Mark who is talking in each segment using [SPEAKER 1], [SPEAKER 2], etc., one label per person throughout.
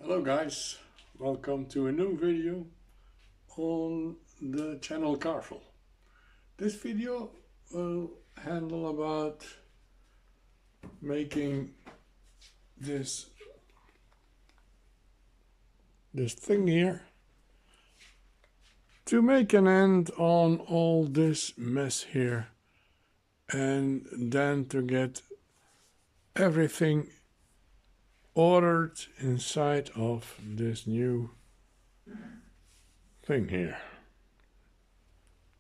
[SPEAKER 1] Hello guys, welcome to a new video on the channel Carful. This video will handle about making this thing here to make an end on all this mess here, and then to get everything ordered inside of this new thing here.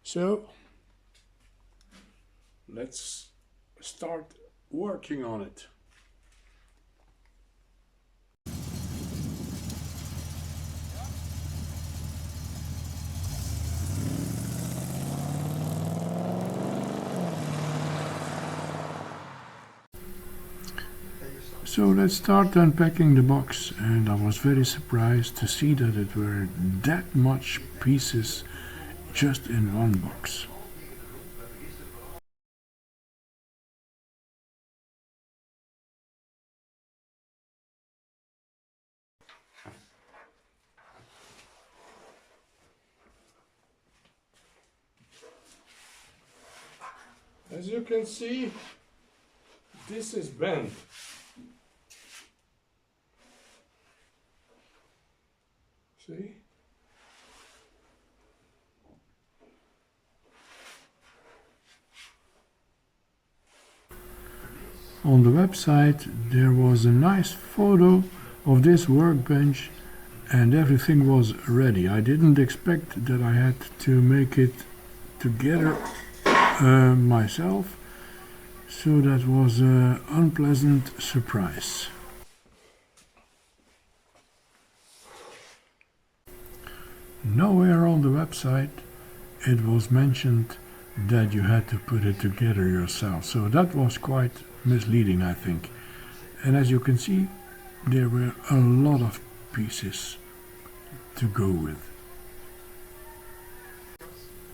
[SPEAKER 1] So let's start working on it. So let's start unpacking the box, and I was very surprised to see that it were that much pieces just in one box. As you can see, this is bent. See? On the website there was a nice photo of this workbench and everything was ready. I didn't expect that I had to make it together myself, so that was an unpleasant surprise. Nowhere on the website it was mentioned that you had to put it together yourself, so that was quite misleading, I think. And as you can see, there were a lot of pieces to go with.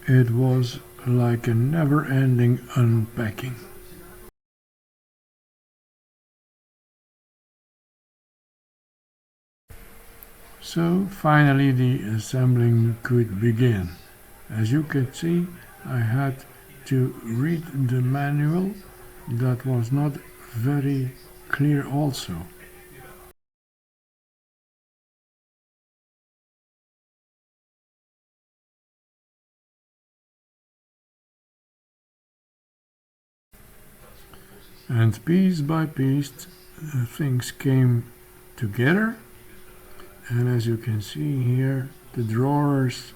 [SPEAKER 1] It was like a never-ending unpacking. So finally the assembling could begin. As you can see, I had to read the manual. That was not very clear also. And piece by piece things came together. And as you can see here, the drawers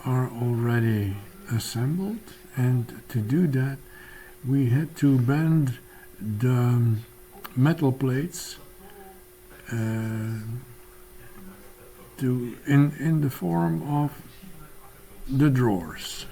[SPEAKER 1] are already assembled, and to do that we had to bend the metal plates in the form of the drawers.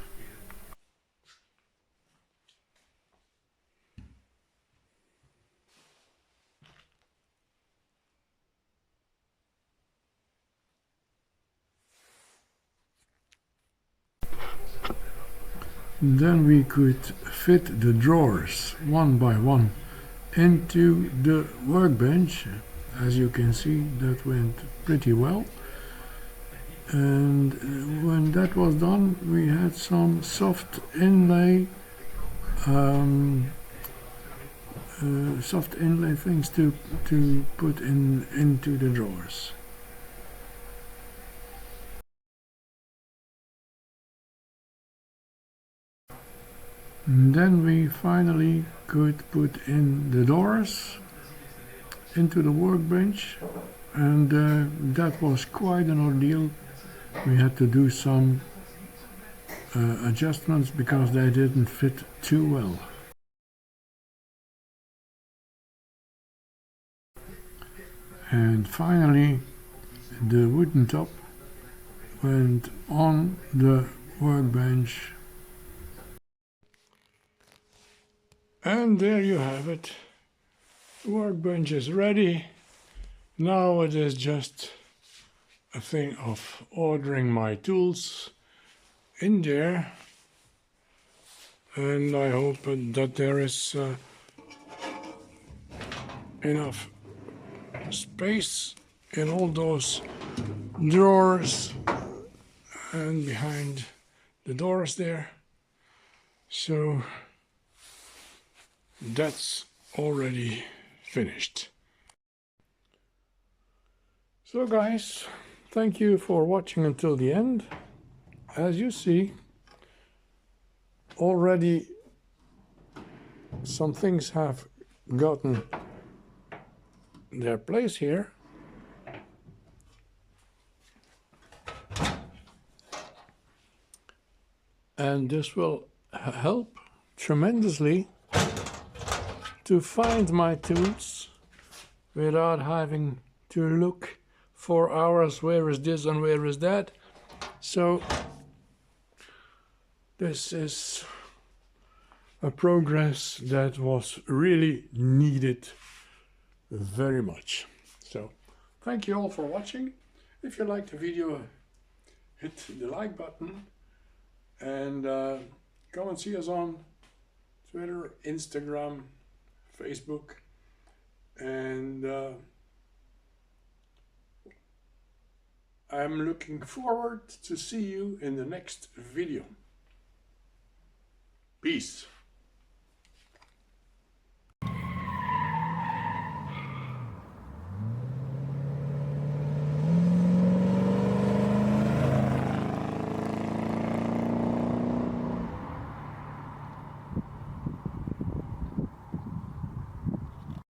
[SPEAKER 1] Then we could fit the drawers one by one into the workbench. As you can see, that went pretty well. And when that was done, we had some soft inlay things to put into the drawers. And then we finally could put in the doors into the workbench, and that was quite an ordeal. We had to do some adjustments because they didn't fit too well. And finally the wooden top went on the workbench. And there you have it. The workbench is ready. Now it is just a thing of ordering my tools in there, and I hope that there is enough space in all those drawers and behind the doors there. So that's already finished. So guys, thank you for watching until the end. As you see, already some things have gotten their place here. And this will help tremendously to find my tools without having to look for hours, where is this and where is that. So this is a progress that was really needed very much. So thank you all for watching. If you liked the video, hit the like button and come and see us on Twitter, Instagram, Facebook, and I'm looking forward to see you in the next video. Peace.